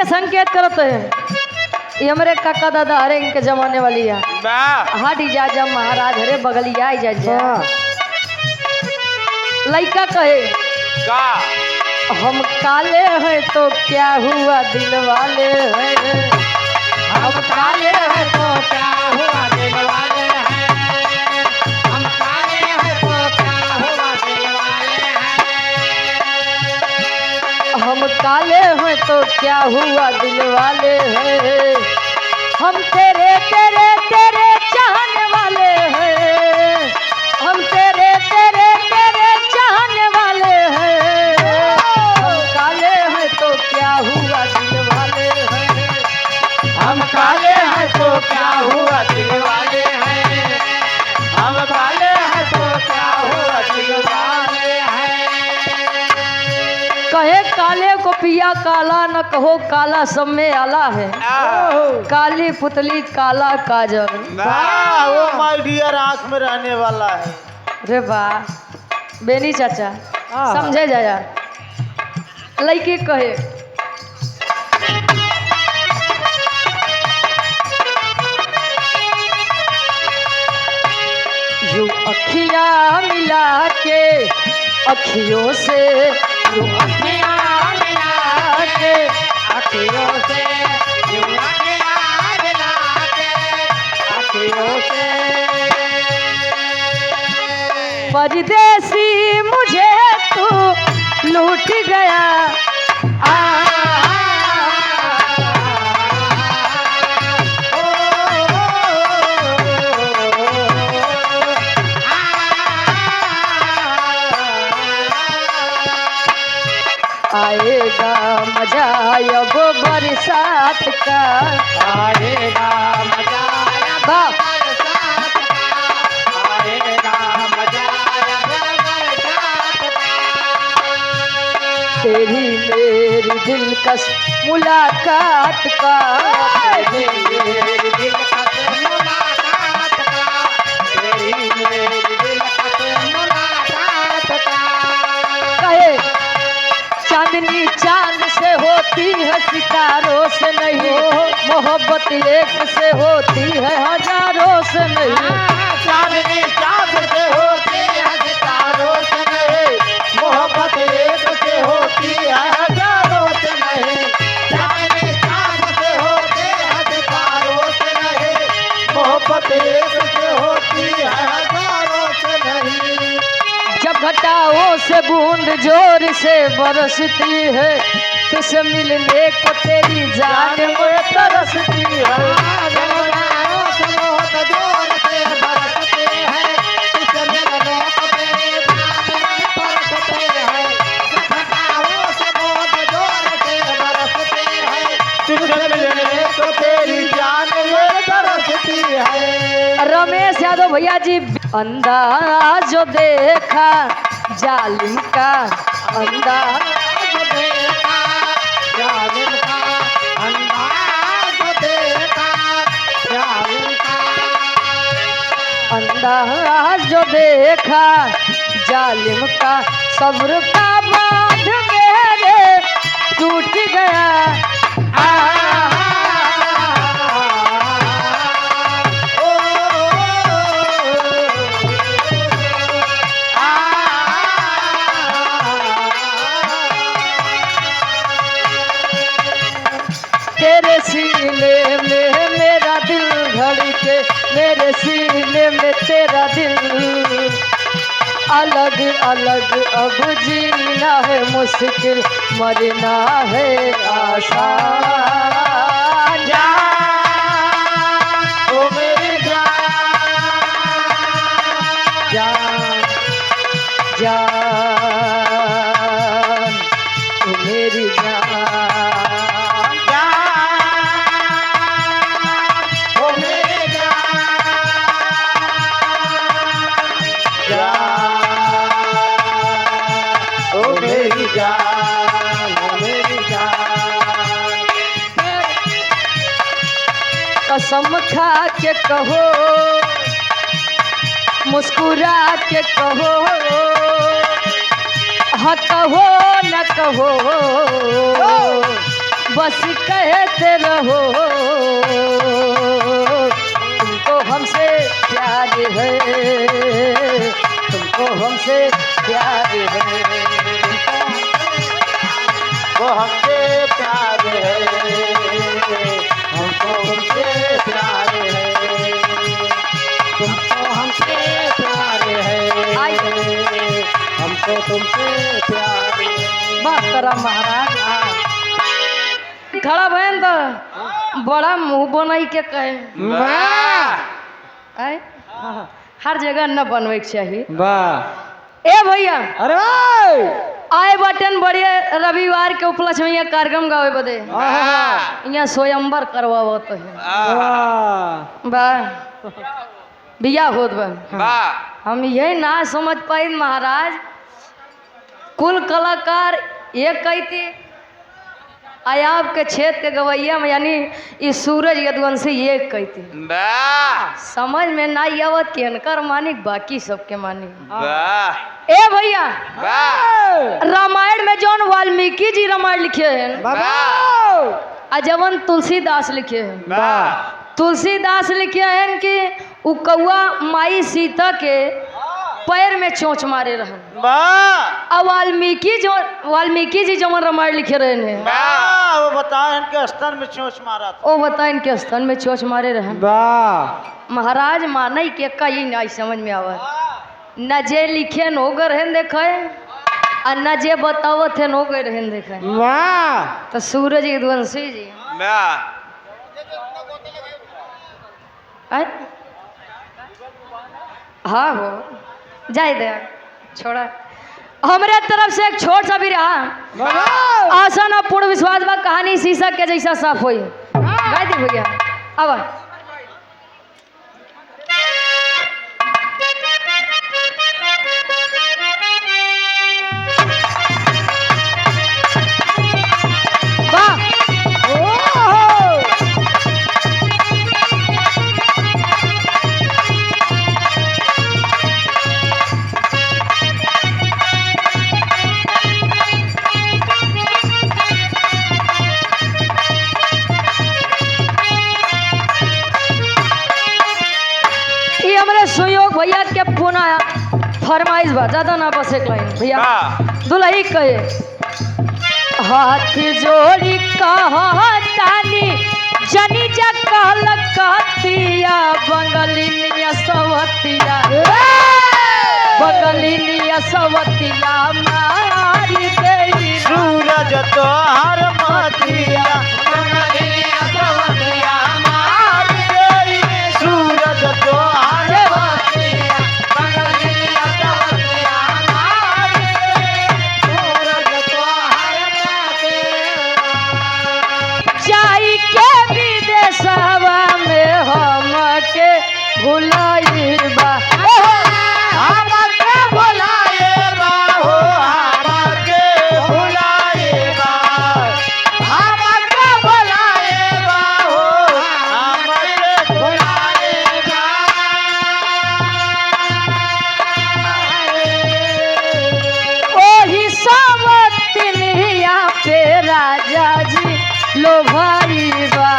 संकेत करते हैं ये हमारे काका दादा हरे इनके जमाने वाली है। हाडी जा जा महाराज हरे बगलिया जा जा लइका कहे का हम काले हैं तो क्या हुआ दिल वाले हैं। हम काले हैं तो क्या हुआ दिल वाले हैं। हम काले हैं तो क्या हुआ दिल वाले हैं। हम काले हैं तो क्या हुआ दिल वाले हैं। हम तेरे तेरे तेरे चाहने वाले हैं। हम तेरे तेरे तेरे चाहने वाले हैं। हम काले हैं तो क्या हुआ दिल वाले हैं। हम काले हैं तो क्या हुआ दिल वाले हैं। हम काले हैं तो क्या हुआ दिल वाले हैं। कहे काले को पिया काला न कहो काला सब में आला है। काली पुतली काला काजल वो माय डियर आंख में रहने वाला है। रे वाह बेनी चाचा समझे जाया लड़की कहे यू अखियां मिला के अखियों से यू अखियां मिला के अखियों से यूं अखियां मिला के अखियों से परदेसी मुझे तू लूट गया। आएगा मजा अब बरसात का। आएगा मजा वाह बरसात का। आएगा मजा बरसात का। तेरी मेरी दिलकश मुलाकात का। तेरी मेरी दिलकश मुलाकात का। तेरी मेरी दिलकश मुलाकात का। कहे चांदनी चांद से होती है सितारों से नहीं। मोहब्बत एक से होती है हजारों से नहीं। चांदनी चांद से होती है सितारों से नहीं। मोहब्बत एक से होती है हजारों से नहीं। चांदनी चांद से होती है सितारों से नहीं। मोहब्बत एक से होती है हजारों से नहीं। जब घटाओं से बूंद जोर से बरसती है तुझसे मिलने को तेरी जान में तरसती है। घटाओं से बहुत जोर से बरसते हैं। तुझसे मिलने को तेरी जान में तरसते हैं। घटाओं से बहुत जोर से बरसते हैं। तुझसे मिलने को तेरी जान में तरसती है। रमेश यादव भैया जी अंदाज जो देखा जालिम का अंदाज देखा जालिम का अंदाज देखा जालिम का। अंदाज जो देखा जालिम का सब्र का बांध मेरे टूट गया। तेरे सीने में मेरा दिल धड़के मेरे सीने में तेरा दिल। अलग अलग अब जीना है मुश्किल मरना है आसान। ओ मेरी जान जान ओ मेरी जान ओ मेरी जान ओ मेरी जान ओ मेरी जान। कसम खा के कहो मुस्कुरा के कहो हाँ कहो न कहो बस कहते रहो तुमको हमसे प्यार है, तुमको हमसे प्यार है, वो हमसे प्यार है, हमको हमसे प्यार है, तुमको हमसे प्यार है, हमको तुमसे प्यार है। बात करा महाराज खड़ा बहन तो बड़ा मुंह बनाई के कहे वाह आय? हर जगह न बनवे के चाहिए। वाह ए भैया अरे आए बटन बढ़िया रविवार के उपलक्ष्य में यहाँ कार्यक्रम गावे बदे यहाँ स्वयंवर करवावत है बा बिया होत बा। हम यही ना समझ पाए महाराज कुल कलाकार एक कहते आयाब के क्षेत्र के गवैया में यानी इस सूरज यदुवंशी एक कहते समझ में ना आवत कि इनकर मानिक बाकी सबके मानिक। ए भैया रामायण में जौन वाल्मीकि जी रामायण लिखे हैं आ जवन तुलसीदास लिखे हैं, तुलसीदास लिखे हैं कि उ कौआ माई सीता के पैर में चोंच मारे रहन। अब वाल्मीकि जी जवन रामायण लिखे रहे हैं वो बताओ इनके स्तन में चोंच मारा था। ओ बता इनके स्तन में चोंच मारे रहन। महाराज मानई के कई नहीं समझ में आवत न जे लिखे न हो गए रहन देखे और न जे बतावत है न हो गए रहन देखे। तो सूरज यदुवंशी जी हाँ हो जाए दे छोड़ा हमारे तरफ से एक छोट सा भी रहा आसान और पूर्ण विश्वास बा कहानी शीशा के जैसा साफ हुई गाय दी भैया अब सुयोग भैया के फोन आया फरमाइश बा ज्यादा ना बस एक लाइन भैया दुल्ही कहे हाथ जोड़ी कहतानी जनी जकल कहतिया बंगलिनिया सवतिया बंगलिनिया सवतिया मारी देई सूरज तोहर मतिया बंगलिनिया सवतिया मारी देई सूरज तोहर भुलाइबा हमके भुलाइबा हो हमके भुलाइबा हमके भुलाइबा हो हमके भुलाइबा ओही सावतिनिया पे राजा जी लोभाइबा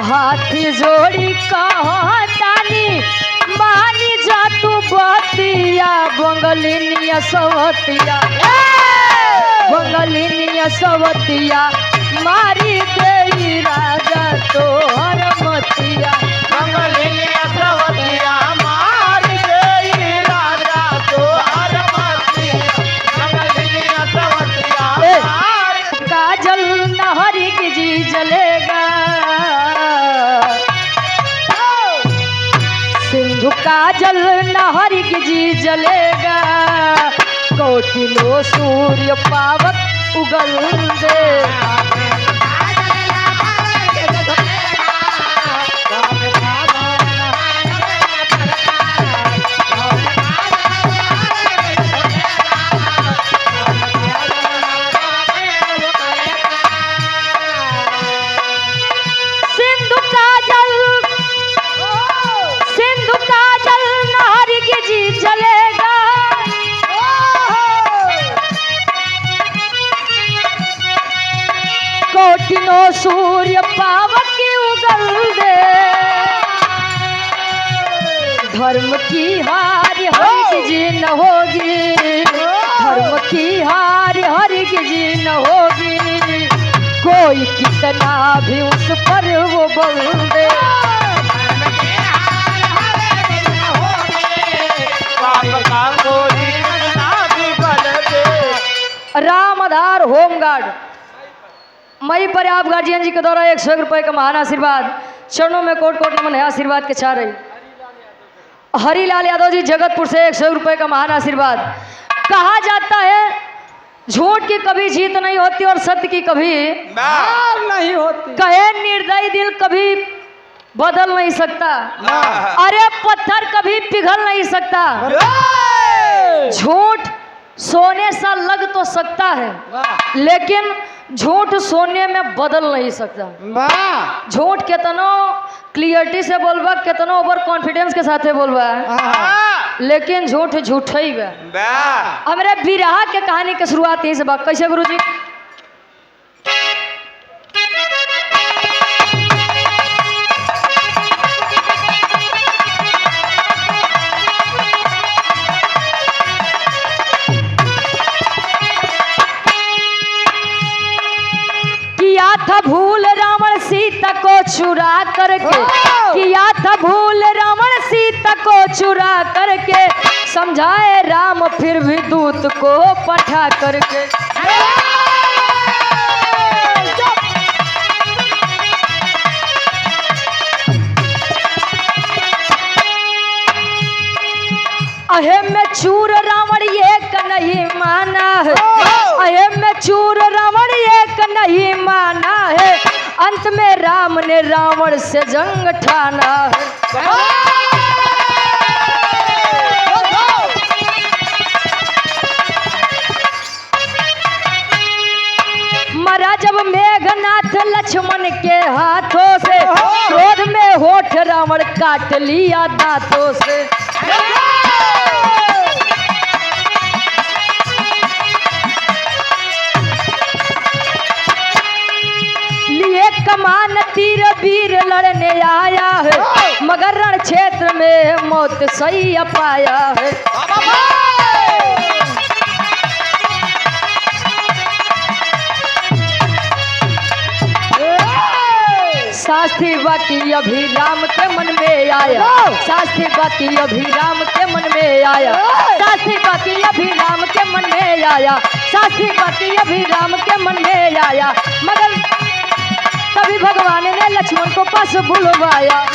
हाथी जोड़ी कहतानी मानी जा तू बतिया बंगलिनिया सवतिया बंगलिनिया सवतिया मारी देई राजा तोहर मतिया बंगलिनिया सवतिया मारी देई राजा तोहर मतिया बंगलिनिया सवतिया काजल नहरी की जी जलेगा सिंधु काजल नहरी की जी जलेगा कोटिलो सूर्य पावक उगल दे। सिंधु काजल नारी की जी चलेगा। कोटिनो सूर्य पावक की उगल दे। धर्म की हार हर की जी न होगी, धर्म की हार हर की जी न होगी। कोई कितना भी उस पर वो बल दे। राम आधार होमगार्ड मई पर आप गार्जियन जी के द्वारा 101 रुपए का महान आशीर्वाद, चरणों में कोट कोट नमन है आशीर्वाद के चाह रही। हरिलाल यादव जी जगतपुर से 101 रुपए का महान आशीर्वाद। कहा जाता है झूठ की कभी जीत नहीं होती और सत्य की कभी हार नहीं होती। कहे निर्दयी दिल कभी बदल नहीं सकता। अरे पत्थर कभी पिघल नहीं सकता। झूठ सोने सा लग तो सकता है, लेकिन झूठ सोने में बदल नहीं सकता। झूठ कितनो क्लियरिटी से बोलबा, कितनो ओवर कॉन्फिडेंस के साथ बोलबा, लेकिन झूठ झूठ ही बा। हमारे बिरहा के कहानी के शुरुआत यही से बा। कैसे गुरुजी? किया था भूल रावण सीता को चुरा करके, किया था भूल रावण सीता को चुरा करके, समझाए राम फिर भी दूत को पठा करके। अहे में चूर रावण एक नहीं माना है, अहे में चूर रावण एक नहीं माना है, अंत में राम ने रावण से जंग ठाना है। मरा जब मेघनाथ लक्ष्मण के हाथों से, क्रोध में होठ रावण काट लिया दांतों से। लिए कमान तीर वीर लड़ने आया है, मगर रण क्षेत्र में मौत सही पाया है। शास्त्री बाकी अभी राम के मन में आया, शास्त्री बाकी अभी राम के मन में आया, शास्त्री बाकी अभी राम के मन में आया, शास्त्री बाकी अभी राम के मन में आया, मगर तभी भगवान ने लक्ष्मण को पास बुलवाया।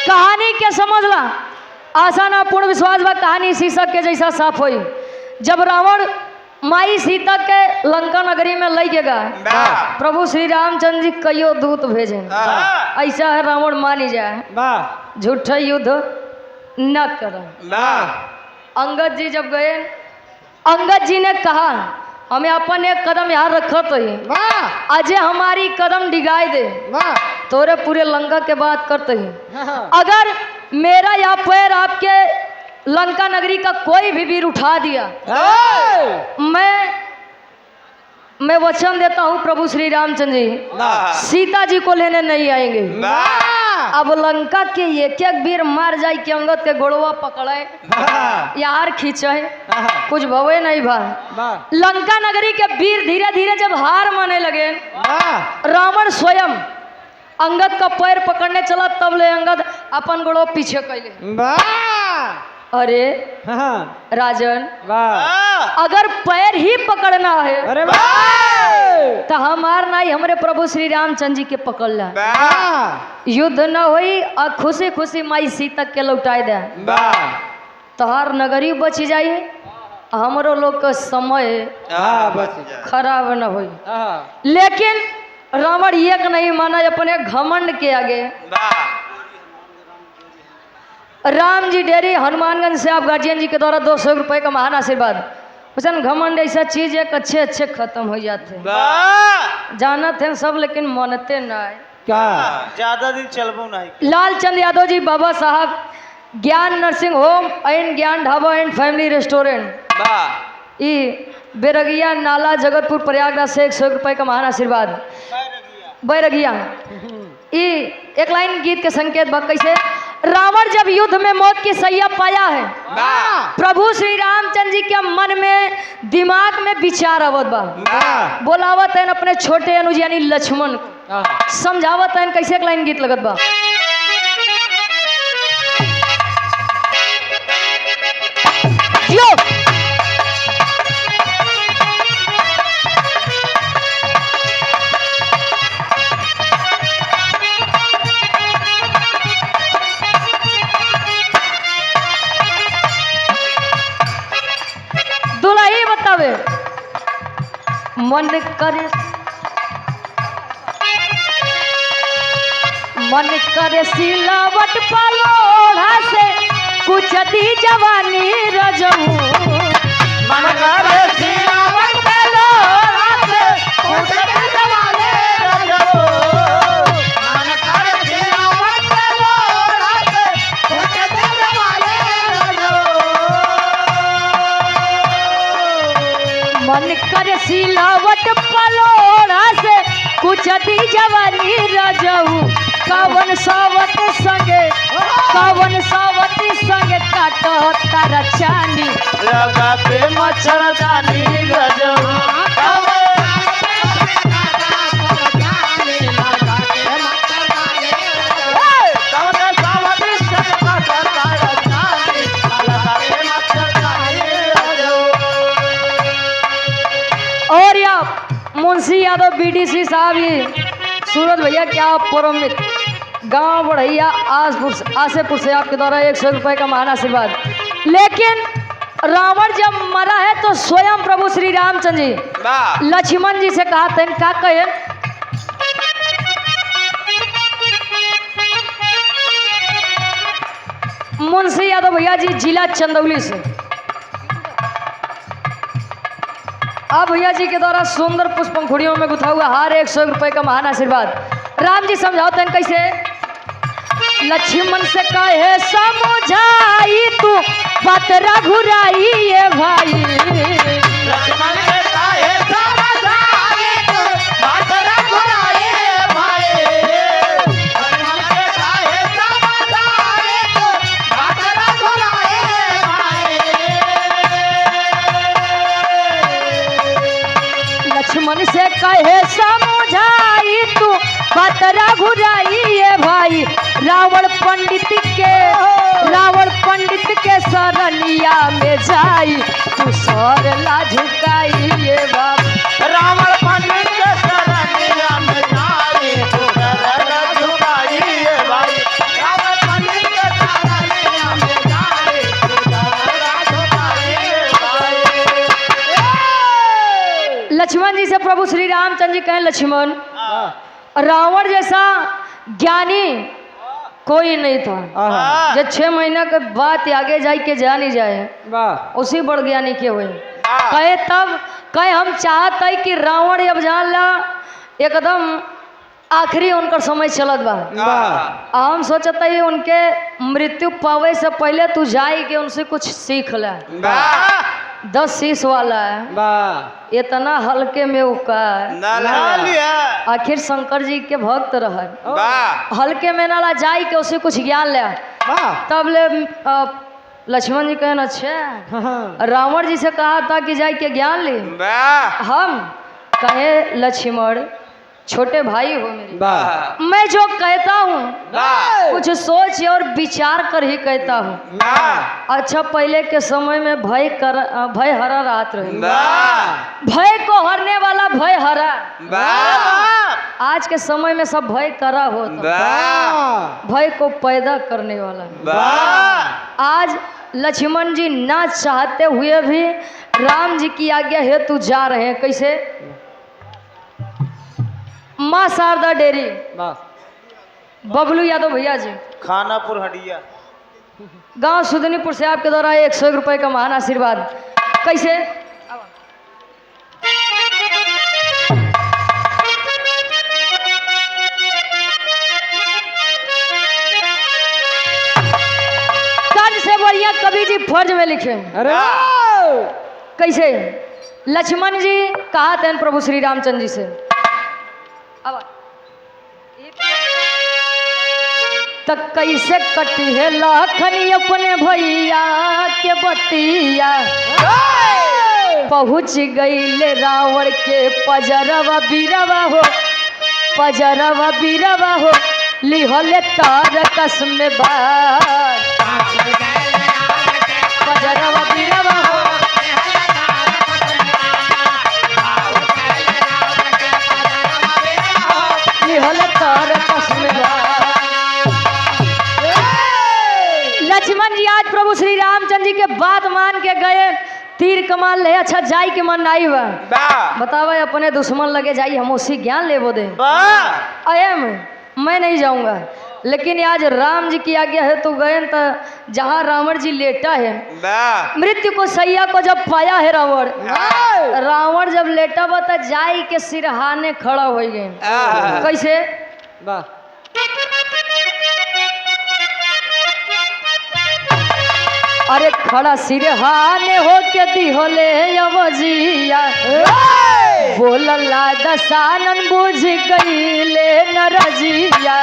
कहानी के समझला आसान और पूर्ण विश्वास बा। कहानी शीशक के जैसा साफ हुई। जब रावण माई सीता के लंका नगरी में ले गया, प्रभु श्री रामचंद्र जी कईयों दूत भेजे। ऐसा है रावण मानी जाए, झूठा युद्ध न कर। अंगद जी जब गए, अंगद जी ने कहा हमें अपन एक कदम यहाँ रखत ही, अजय हमारी कदम डिगाई दे, तोरे पूरे लंका के बात करते ही। अगर मेरा या पैर आपके लंका नगरी का कोई भी वीर उठा दिया, मैं वचन देता हूँ प्रभु श्री रामचंद्र जी सीता जी को लेने नहीं आएंगे। अब लंका के एक एक वीर मार जाए कि अंगद के गोड़वा पकड़े यार खींचे, कुछ भवे नहीं भाई। लंका नगरी के वीर धीरे धीरे जब हार माने लगे, रावण स्वयं अंगद का पैर पकड़ने चला, तब ले अंगद अपन गोड़ो पीछे कैले। अरे राजन, अगर पैर ही पकड़ना है अरे वाह तो हमार नहीं हमरे प्रभु श्री रामचंद्र जी के पकड़ ला वाह युद्ध न होई और खुशी खुशी माई सीता के लौटाए दे वाह तोहार नगरी बच जाई हमरो लोग का समय हाँ बस खराब न होई हाँ लेकिन रावण एक नहीं माना अपने घमंड के आगे राम जी डेरी हनुमानगंज से आप गार्जियन जी के द्वारा 200 रुपए का महान आशीर्वाद वचन घमंड ऐसा चीज है कि अच्छे अच्छे खत्म हो जाते हैं जानते हैं सब लेकिन मानते नहीं क्या ज्यादा दिन चलबो नहीं लालचंद यादव जी बाबा साहब ज्ञान नर्सिंग होम एंड ज्ञान ढाबा एंड फैमिली रेस्टोरेंट ई बेरगिया नाला जगतपुर प्रयागराज से 100 रुपए का महान आशीर्वाद बैरगिया ई एक लाइन गीत के संकेत बा कैसे रावण जब युद्ध में मौत की सैया पाया है प्रभु श्री रामचंद्र जी के मन में दिमाग में विचार आवत बा बोलावत है अपने छोटे अनुज यानी लक्ष्मण को समझावत है कैसे एक लाइन गीत लगत बा यो दुल्ही बतावे मन करे सिलावट पलोड़ा से कुछ दी जवानी रजऊ मन करे सिलावट पलोड़ा से कुछ दी जवानी रजऊ मन करे सिलावट पलोड़ा से कुछ दी जवानी रजऊ मन करे सिलावट पलोड़ा से कुछ दी जवानी रजऊ कवन सावत संगे काटो तारा चांदी लगा पे मच्छरदानी रजऊ और या मुंशी यादव बीडीसी साहब ये सूरज भैया क्या पुरमित गांव बढ़ैया आसेपुर से आपके द्वारा 100 रुपए का महान आशीर्वाद लेकिन रावण जब मरा है तो स्वयं प्रभु श्री रामचंद्र जी लक्ष्मण जी से कहा था क्या कहे मुंशी यादव भैया जी जिला चंदौली से अब भैया जी के द्वारा सुंदर पुष्प पंखुड़ियों में गुथा हुआ हार 100 रुपए का महान आशीर्वाद राम जी समझाते हैं कैसे लक्ष्मण से कहे समझाई तू बात रघुराई ये भाई लक्ष्मण से कहे समझाई तू बात रघुराई ये भाई लक्ष्मण से कहे समझाई तू बात रघुराई ये भाई लक्ष्मण से कहे समझाई तू बात रघुराई ये भाई रावण पंडित के सरनिया में जाई तू सर ला झुकाई ये बाप रावण पंडित के सरनिया में जाई तू सर ला झुकाई ये भाई रावण पंडित के सरनिया में जाई तू सर ला झुकाई ये भाई लक्ष्मण जी से प्रभु श्री रामचंद्र जी कहें लक्ष्मण रावण जैसा ज्ञानी कोई नहीं था जो 6 महीना के बाद आगे जाए के जा नहीं जाए उसी बड़ ज्ञानी के हुए कहे तब कहे हम चाहते कि रावण अब जान ला एकदम आखिरी उनका समय चलत बा हम सोचता ही उनके मृत्यु पावे से पहले तू जाए के उनसे कुछ सीख ला 10 शीश वाला है इतना हल्के में उकार आखिर शंकर जी के भक्त रह हल्के में नाला जाई के उसे कुछ ज्ञान ले तब ले लक्ष्मण जी कहना अच्छा रावण जी से कहा था कि जाई के ज्ञान ले हम कहे लक्ष्मण छोटे भाई हो मेरे, वाह मैं जो कहता हूँ वाह कुछ सोच और विचार कर ही कहता हूँ। वाह अच्छा, पहले के समय में भय हरा रात रहे, वाह भय को हरने वाला भय हरा। वाह आज के समय में सब भय करा होता, वाह भय को पैदा करने वाला। वाह आज लक्ष्मण जी ना चाहते हुए भी राम जी की आज्ञा हेतु जा रहे हैं। कैसे? माँ शारदा डेयरी, बबलू यादव भैया जी, खानापुर हडिया, गांव सुदनीपुर से आपके द्वारा 101 रुपए का महान आशीर्वाद। कैसे? कर्ज से बढ़िया कवि जी फर्ज में लिखे। अरे कैसे? लक्ष्मण जी कहा थे प्रभु श्री रामचंद्र जी से, तक कैसे कटी है लाखनी अपने भैया के बतिया, पहुँच गई रावण के पजरवा बीरवा हो, पजरवा बीरवा हो, लिहले तार कसम बार, पजरवा बीरवा हो, लिहले तार कसम बार। लक्ष्मण जी आज प्रभु श्री रामचंद्र जी के बात मान के गए, तीर कमान ले। अच्छा, जाई के मन आई बा, बतावा अपने दुश्मन लगे जाई, हम उसी ज्ञान ले वो दे। अयम मैं नहीं जाऊंगा, लेकिन आज राम जी की आज्ञा है तो गए। तो जहाँ रावण जी लेटा है, मृत्यु को सैया को जब पाया है रावण, रावण जब लेटा बा तो जाई के सिरहाने खड़ा हो गए। कैसे? अरे खड़ा सिरहाने हो के दिहोले अवजिया, बोलला दसानन बुझ गईले नरजिया,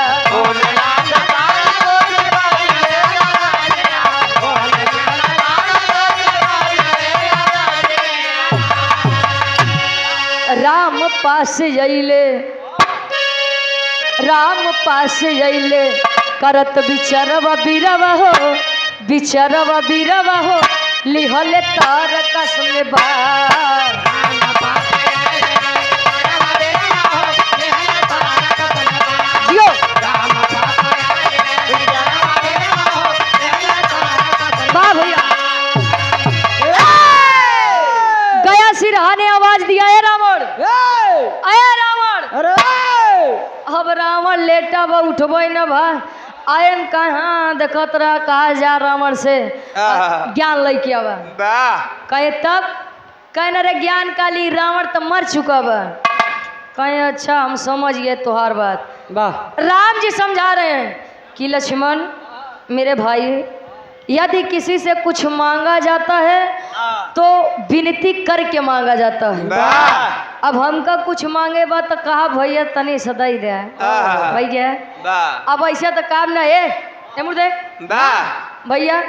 राम पास अइले, राम पास अइले, करत बिचरवा बीरवा हो, बिचरवा बीरवा हो, लिहले तार कसम बार। जियो वाह भैया, गया सिरहाने आवाज दिया है रावण, आया रावण। अब रावण लेटा बा, उठबे न भा, आयन कहाँ देखत रहा, कहा जा रावण से ज्ञान लेके आवा। कहे तब कहने रे ज्ञान काली, रावण तो मर चुका बा। कहे अच्छा हम समझ गए तुहार बात। राम जी समझा रहे हैं कि लक्ष्मण मेरे भाई, यदि किसी से कुछ मांगा जाता है तो विनती करके मांगा जाता है। अब हमका कुछ मांगे बा तो कहा भैया तनी सदाई दे भैया, अब ऐसा तो काम ना है मुझे भैया,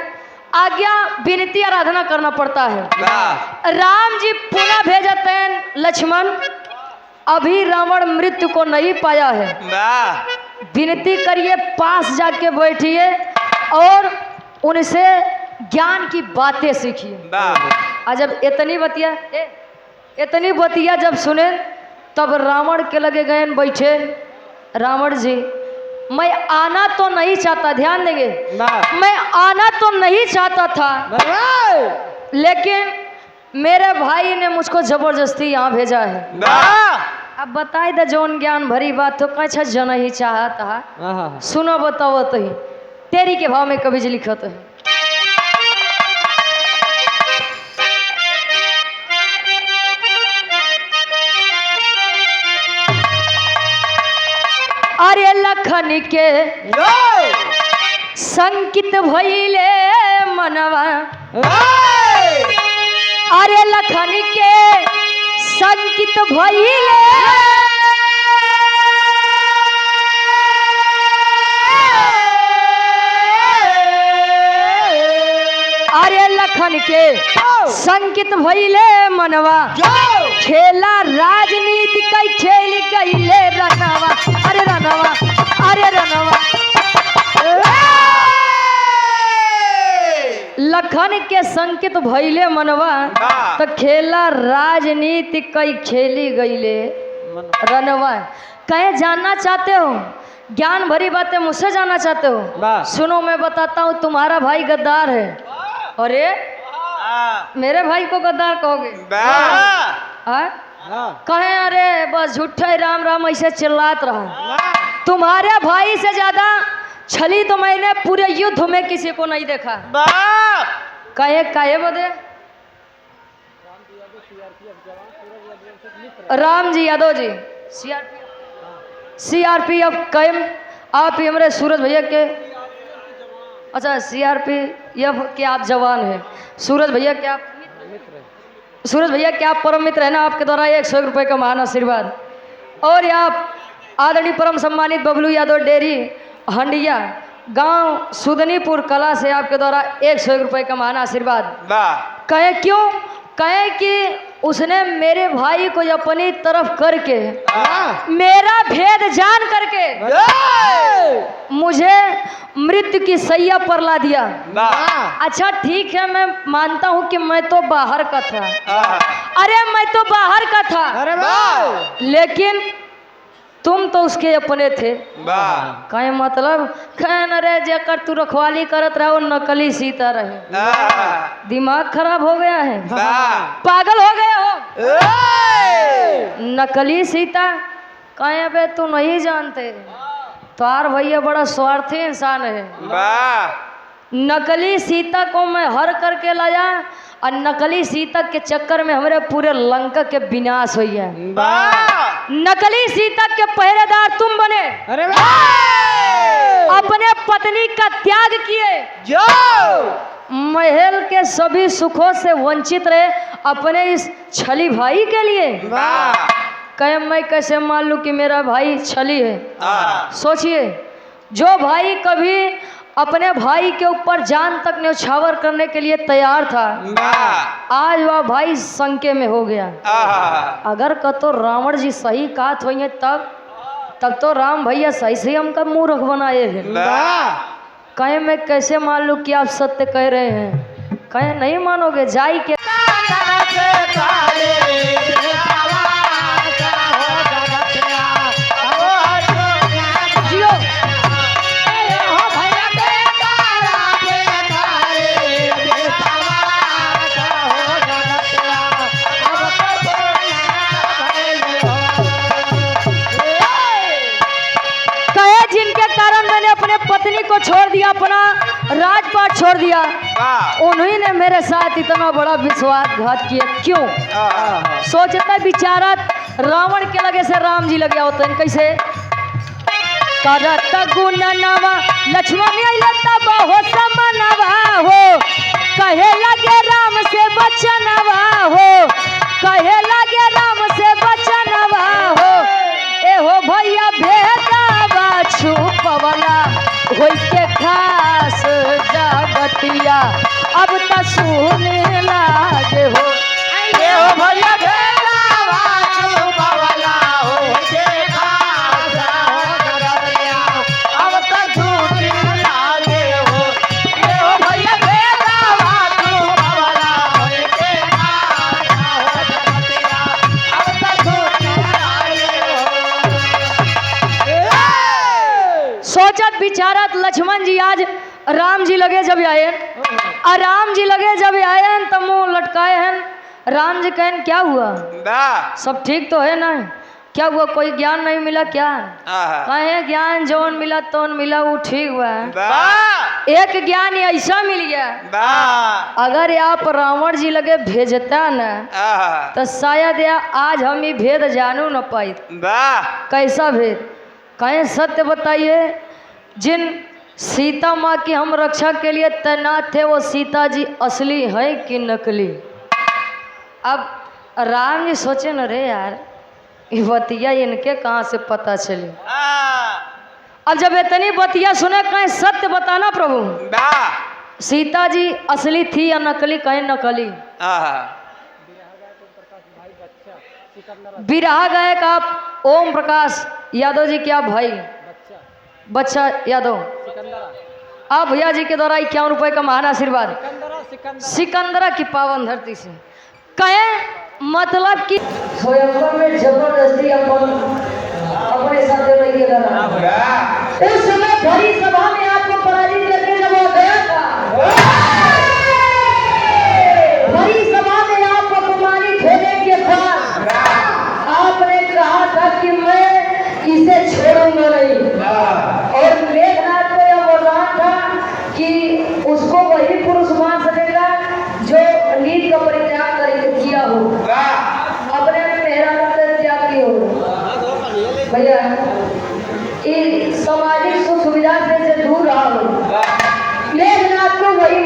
आज्ञा विनती आराधना करना पड़ता है। राम जी पुनः भेजते हैं लक्ष्मण, अभी रावण मृत्यु को नहीं पाया है, विनती करिए, पास जाके बैठिए और उनसे ज्ञान की बातें सीखिए। जब इतनी बतिया जब सुने तब रावण के लगे गए बैठे। रावण जी मैं आना तो नहीं चाहता, ध्यान देंगे, मैं आना तो नहीं चाहता था, लेकिन मेरे भाई ने मुझको जबरदस्ती यहाँ भेजा है। अब बताई दे जोन ज्ञान भरी बात तो कैसा जन ही चाहता। सुनो बताओ तो ही, तेरी के भाव में कवि जी लिखत है। अरे लखन के संकित भइले मनवा, अरे लखन के संकित भइले, अरे लखन के संकित भइले मनवा, खेला राजनीति कई खेल गईले रनवा, अरे रनवा, अरे रनवा। लखन के संकित भइले मनवा, तो खेला राजनीति कई खेली गईले रनवा। कहे जानना चाहते हो, ज्ञान भरी बातें मुझसे जानना चाहते हो? सुनो मैं बताता हूँ, तुम्हारा भाई गद्दार है। अरे मेरे भाई को गद्दार कहोगे? कहे अरे बस झूठा ही राम राम ऐसे चिल्लात रहा। तुम्हारे भाई से ज्यादा छली तो मैंने पूरे युद्ध में किसी को नहीं देखा। कहे बदे राम जी यादव जी सीआरपीएफ कैम, आप ही हमारे सूरज भैया के, अच्छा सीआरपीएफ के आप जवान हैं। सूरज भैया के आप परम मित्र है ना। आपके द्वारा 100 रुपये का महान आशीर्वाद। और ये आप आदरणीय परम सम्मानित बबलू यादव डेयरी हंडिया गांव सुदनीपुर कला से आपके द्वारा 100 रुपये का महान आशीर्वाद। कहे क्यों? कहे कि उसने मेरे भाई को अपनी तरफ करके मेरा भेद जान करके मुझे मृत्यु की सैया पर ला दिया। अच्छा ठीक है, मैं मानता हूँ कि मैं तो बाहर का था। अरे मैं तो बाहर का था, लेकिन तुम तो उसके अपने थे। कहे मतलब? कहे न रे जेकर तू रखवाली करत रहे वो नकली सीता रहे। दिमाग खराब हो गया है, पागल हो गए हो। नकली सीता? कहे बे तू नहीं जानते, तार भैया बड़ा स्वार्थी इंसान है। नकली सीता को मैं हर करके लाया और नकली सीता के चक्कर में हमारे पूरे लंका के विनाश हुई है। नकली सीता के पहरेदार तुम बने। अरे अपने पत्नी का त्याग किए, महल के सभी सुखों से वंचित रहे अपने इस छली भाई के लिए। कहे मैं कैसे मान लूं कि मेरा भाई छली है? सोचिए, जो भाई कभी अपने भाई के ऊपर जान तक न्यौछावर करने के लिए तैयार था, आज वह भाई संके में हो गया। अगर कतो रावण जी सही बात हुई है तब तो राम भैया सही से हमका मुंह रख बनाए हैं। कहे मैं कैसे मान लूं कि आप सत्य कह रहे हैं? कहे नहीं मानोगे, जाई के पत्नी को छोड़ दिया, अपना राजपाट छोड़ दिया, उन्हीं ने मेरे साथ इतना बड़ा विश्वासघात किया। क्यों? सोचता बिचारा रावण के लगे से राम जी लगे होते हैं। कैसे? करत गुण नवा लक्ष्मण तब हो समनवा हो, कहे लगे राम से बचनवा हो, कहे लगे राम से बचनवा हो। ए हो भैया भेदावा छुपवला होई के खास जगतिया, अब त सुने लागे हो। ए हो भैया भेदावा छुपवला होई के खास जगतिया, अब त सुने लागे हो। ए हो भैया भेदावा छुपवला होई के खास जगतिया, अब त सुने लागे हो। सोचत बिचारत लक्ष्मण जी आज राम जी लगे जब आए, और राम जी लगे जब आए हैं तो मुंह लटकाए हैं। राम जी कहें क्या हुआ? सब ठीक तो है ना? क्या हुआ? कोई ज्ञान नहीं मिला क्या? कहे ज्ञान जौन मिला तौन मिला, वो ठीक हुआ है। एक ज्ञान ऐसा मिल गया, अगर आप रावण जी लगे भेजता न तो शायद आज हम ये भेद जानू न पाई। कैसा भेद? कहें सत्य बताइए, जिन सीता माँ की हम रक्षा के लिए तैनात थे वो सीता जी असली है कि नकली? अब राम जी सोचे न रे यार, ये बतिया इनके कहाँ से पता चली? अब जब इतनी बतिया सुने, कहें सत्य बताना प्रभु, सीता जी असली थी या नकली? कहें नकली। बिरहा गायक आप ओम प्रकाश यादव जी क्या भाई बच्चा यादव आप भैया जी के द्वारा 51 रुपए का महान आशीर्वाद सिकंदरा की पावन धरती से कहें मतलब कि स्वयंवर में जबरदस्ती अपने साथ लेके लगा। उस समय भरी सभा में आपको पराजित करके जब वो गया था, भरी सभा में आप अपमानित होने के बाद आपने कहा था कि मैं इसे छोड़ूंगा नहीं, और मेघनाथ को यह वरदान था कि उसको वही पुरुष मान सकेगा जो नीत का परित्याग करके किया हो, अपने मेहरानों से त्याग की हो। भैया सामाजिक सुख सुविधा से दूर रहा हो, मेघनाथ को वही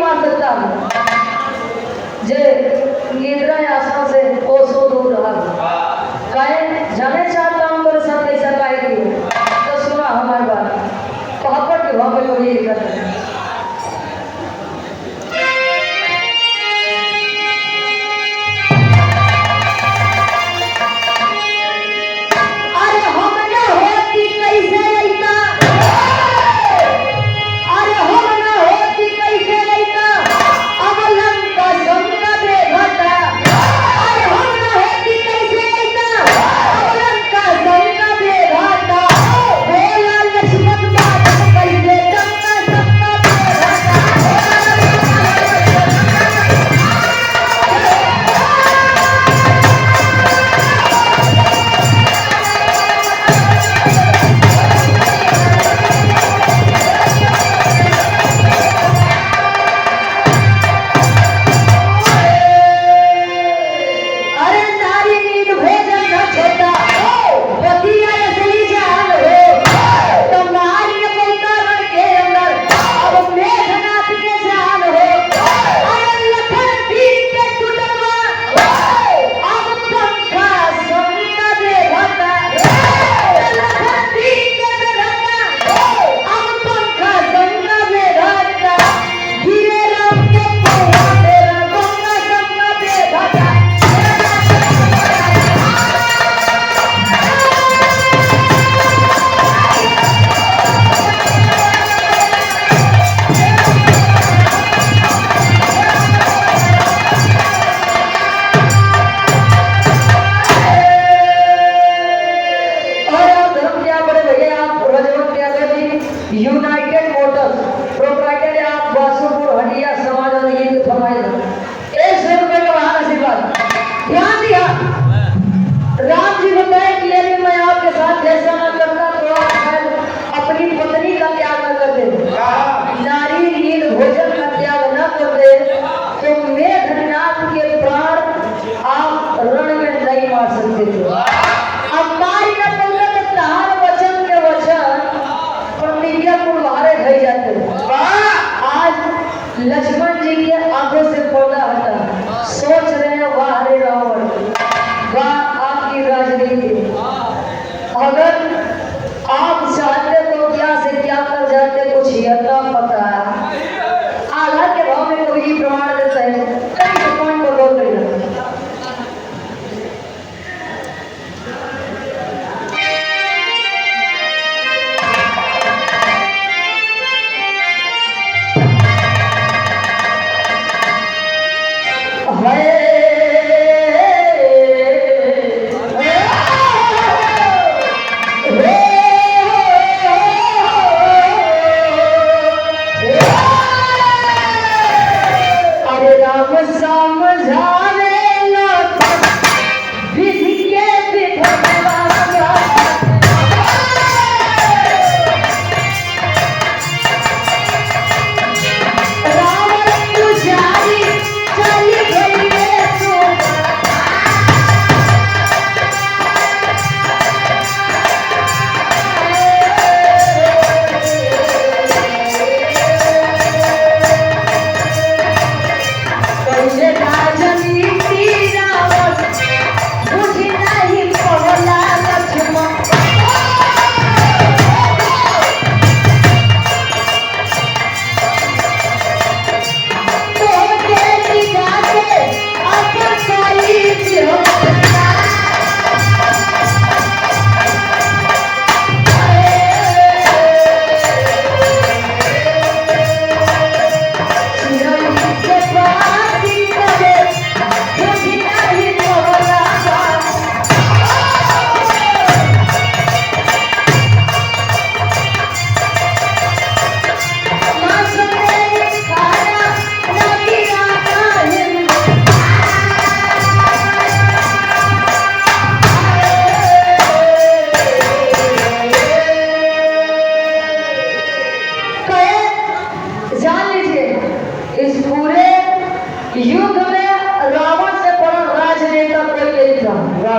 नहीं था।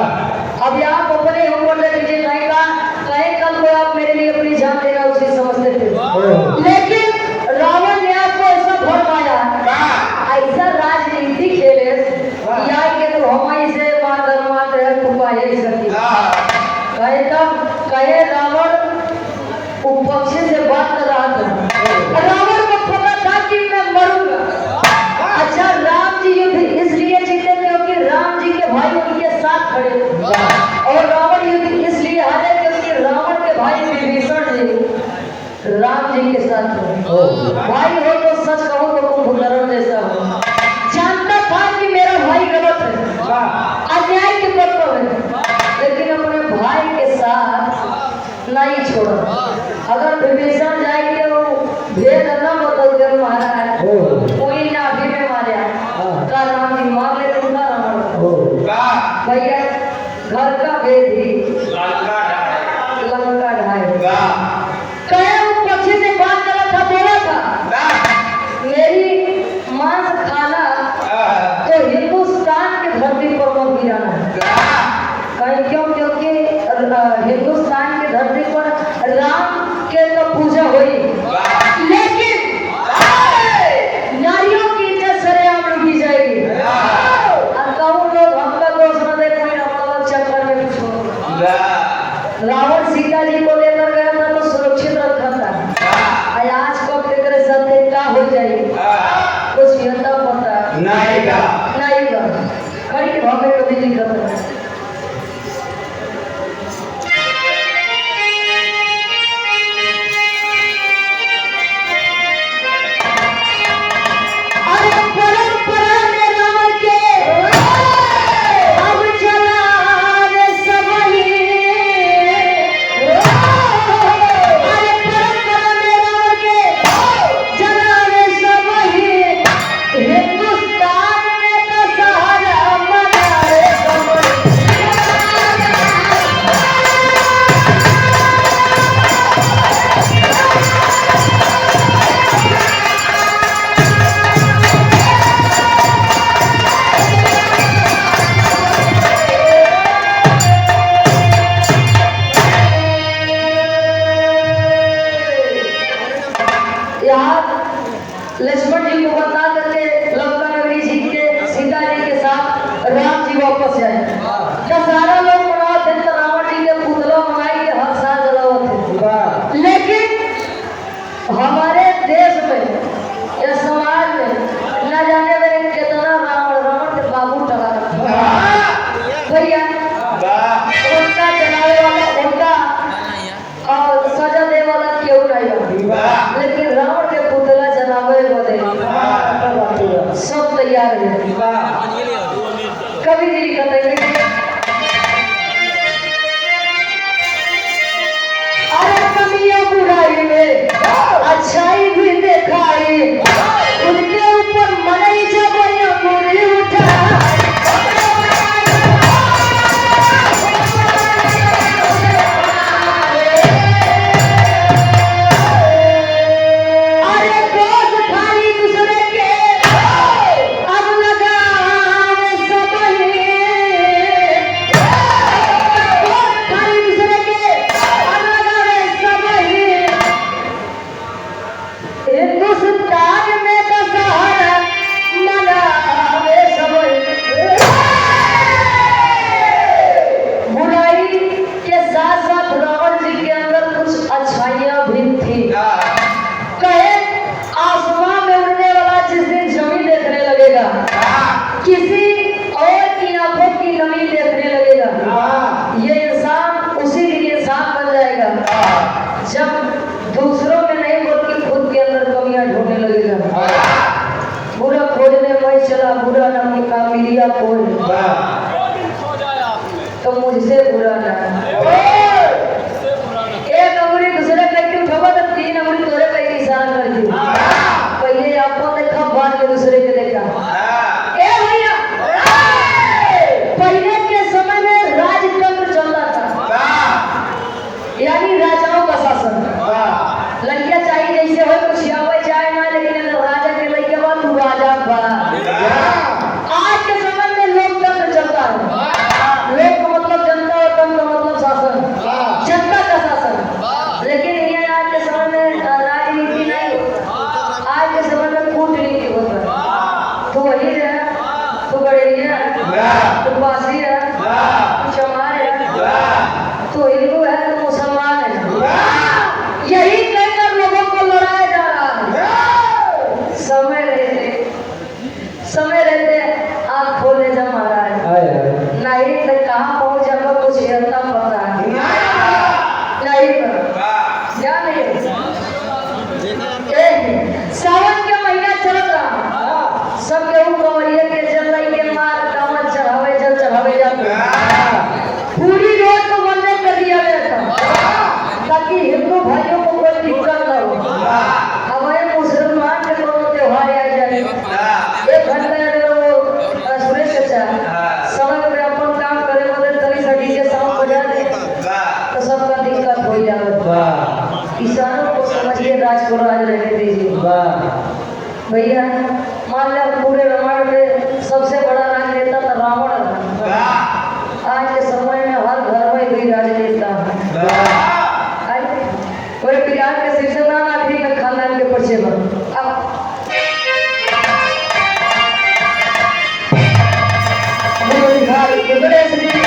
अभी आप अपने ऊपर ले लीजिए, नहीं का कहीं कल को आप मेरे लिए अपनी जान देगा उसे समझते थे, लेकिन रावण ने आपको ऐसा भरमाया, ऐसा राजनीति खेले या के तो हम से मार है तुपाए सकी कहे तब कहे रावण पक्षी से बात कर रहा था, रावण को पता था कि मैं मरूंगा। अच्छा राम जी युद्ध इसलिए जीते क्योंकि राम जी के भाई उनके साथ खड़े और रावण युद्ध इसलिए हारे क्योंकि रावण के भाई विभीषण जी राम जी के साथ खड़े। भाई हो तो सच कहो तो कुंभकर्ण जैसा हो, जानता था कि मेरा भाई गलत है, अन्याय के पथ पर है, लेकिन अपने भाई के साथ नहीं छोड़ा। अगर विभीषण जाएंगे वो भेद न बदल कर महाराज कोई नाभि में मारे का राम जी मार ले उनका राम भैया घर का भेद ही लंका ढाई कहे वो पक्षी से बात करा था, बोला था मेरी मांस खाना तो हिंदुस्तान की धरती पर मत गिराना कहीं क्यों, क्योंकि हिंदुस्तान की धरती पर राम के तो पूजा हुई, लेकिन नारियों की इज्जत सरेआम लूटी जाएगी। और कहूँ लोग हमका दोष न दे कोई अपना चक्कर में कुछ हो। रावण सीता जी को लेकर गया था तो सुरक्षित रखा था, आज कब तेरे साथ क्या हो जाएगी कुछ यंता पता नहीं का खड़ी भावे कभी नहीं करता। लक्ष्मण जी को बता देते लंका नगरी जीत के सीता जी के साथ राम जी वापस आए। जब सारा लोग मनाते थे रावण जी के पुतला मनाई के हर साल जलाते, लेकिन हमारे देश में या समाज में न जाने में कितना रावण के बाबू टला भैया उनका जलाने वाला उनका और सजा दे वाला क्यों नहीं, लेकिन रावण के पुतला जलावे वाले सब तैयार है। कभी नहीं कहते अरे कमियां बुराई में अच्छाई भी दिखाई, उनके ऊपर मनाई जब मुरी उठा बुरा ना मिलिया कोई तो मुझसे बुरा ना एक अंगुली दूसरे पे क्यों ठोका तो तीन अंगुली तोरे पे इशारा कर दी। पहले आपको देखा बाद में दूसरे के देखा। ए भैया पहले के समय में राजतंत्र चलता था, यानी राजाओं का शासन। लड़कियां चाहिए जैसे हो कुछ आवे जाए ना, लेकिन राजा के लड़के बाद तू राजा बा। आज के समय में लोकतंत्र चलता है। भैया मान लिया पूरे रामायण में सबसे बड़ा राजनेता था रावण था। आज के समय में हर घर में भी राजनेता है। और बिहार के शीर्षदान आखिरी में खानदान के पीछे पर अब गणेश जी